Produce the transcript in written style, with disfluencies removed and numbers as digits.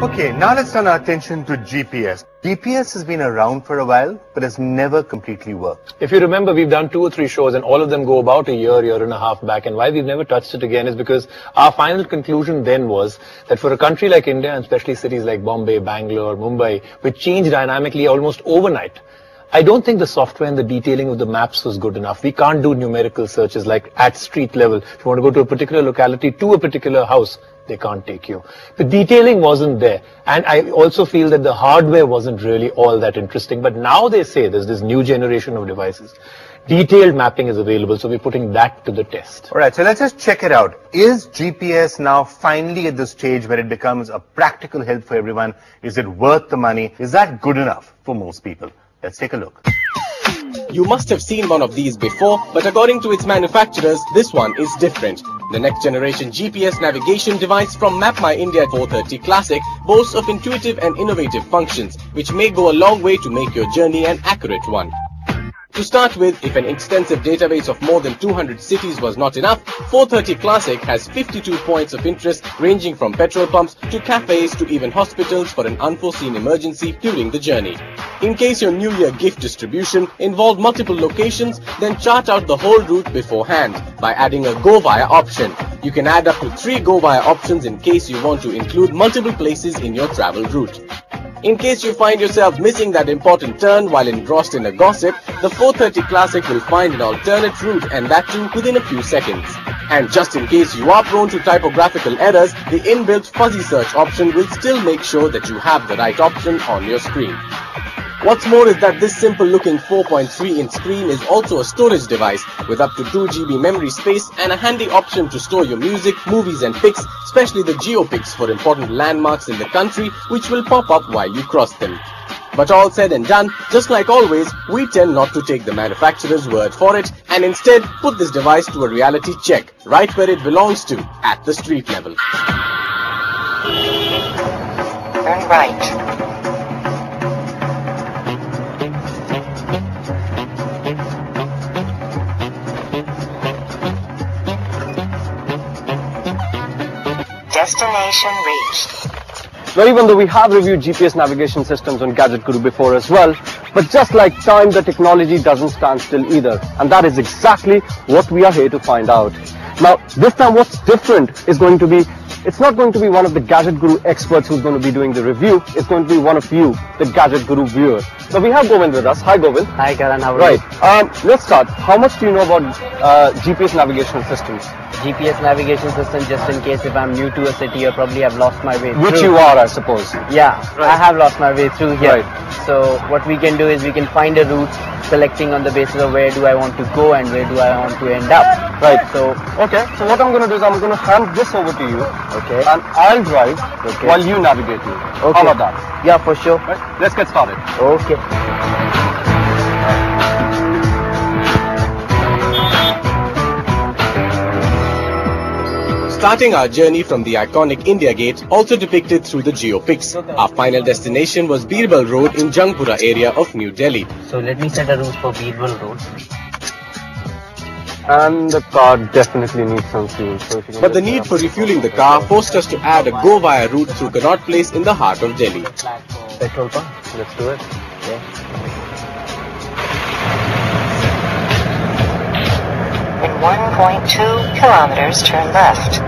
Okay, now let's turn our attention to GPS. GPS has been around for a while, but has never completely worked. If you remember, we've done 2 or 3 shows and all of them go about a year and a half back. And why we've never touched it again is because our final conclusion then was that for a country like India, and especially cities like Bombay, Bangalore, Mumbai, which change dynamically almost overnight, I don't think the software and the detailing of the maps was good enough. We can't do numerical searches like at street level. If you want to go to a particular locality, to a particular house, they can't take you. The detailing wasn't there. And I also feel that the hardware wasn't really all that interesting. But now they say there's this new generation of devices. Detailed mapping is available, so we're putting that to the test. All right, so let's just check it out. Is GPS now finally at the stage where it becomes a practical help for everyone? Is it worth the money? Is that good enough for most people? Let's take a look. You must have seen one of these before, but according to its manufacturers, this one is different. The next generation GPS navigation device from MapMyIndia 430 Classic boasts of intuitive and innovative functions, which may go a long way to make your journey an accurate one. To start with, if an extensive database of more than 200 cities was not enough, 430 Classic has 52 points of interest ranging from petrol pumps to cafes to even hospitals for an unforeseen emergency during the journey. In case your New Year gift distribution involved multiple locations, then chart out the whole route beforehand by adding a Go Via option. You can add up to 3 Go Via options in case you want to include multiple places in your travel route. In case you find yourself missing that important turn while engrossed in a gossip, the 430 Classic will find an alternate route, and that too within a few seconds. And just in case you are prone to typographical errors, the inbuilt fuzzy search option will still make sure that you have the right option on your screen. What's more is that this simple looking 4.3-inch screen is also a storage device with up to 2 GB memory space and a handy option to store your music, movies and pics, especially the geopics for important landmarks in the country which will pop up while you cross them. But all said and done, just like always, we tend not to take the manufacturer's word for it and instead put this device to a reality check right where it belongs to, at the street level. Turn right. Destination reached. Well, even though we have reviewed GPS navigation systems on Gadget Guru before as well, but just like time, the technology doesn't stand still either. And that is exactly what we are here to find out. Now, this time what's different is going to be, it's not going to be one of the Gadget Guru experts who's going to be doing the review. It's going to be one of you, the Gadget Guru viewer. So we have Govind with us. Hi, Govind. Hi, Karan. How are you? Right. Let's start. How much do you know about GPS navigation systems? GPS navigation system, just in case if I'm new to a city or probably have lost my way through. Which you are, I suppose. Yeah, right. I have lost my way through here. Right. So what we can do is we can find a route, selecting on the basis of where do I want to go and where do I want to end up. Right. So, okay. So what I'm going to do is I'm going to hand this over to you. Okay. And I'll drive while you navigate me. Okay. How about that? Yeah, for sure. Right. Let's get started. Okay. Starting our journey from the iconic India Gate, also depicted through the geopics. Our final destination was Birbal Road in Jangpura area of New Delhi. So let me set a route for Birbal Road. And the car definitely needs some fuel. So but the need for refueling the car forced us to add a Go Via route through Connaught Place in the heart of Delhi. Petrol pump. Let's do it. Okay. In 1.2 kilometers, turn left.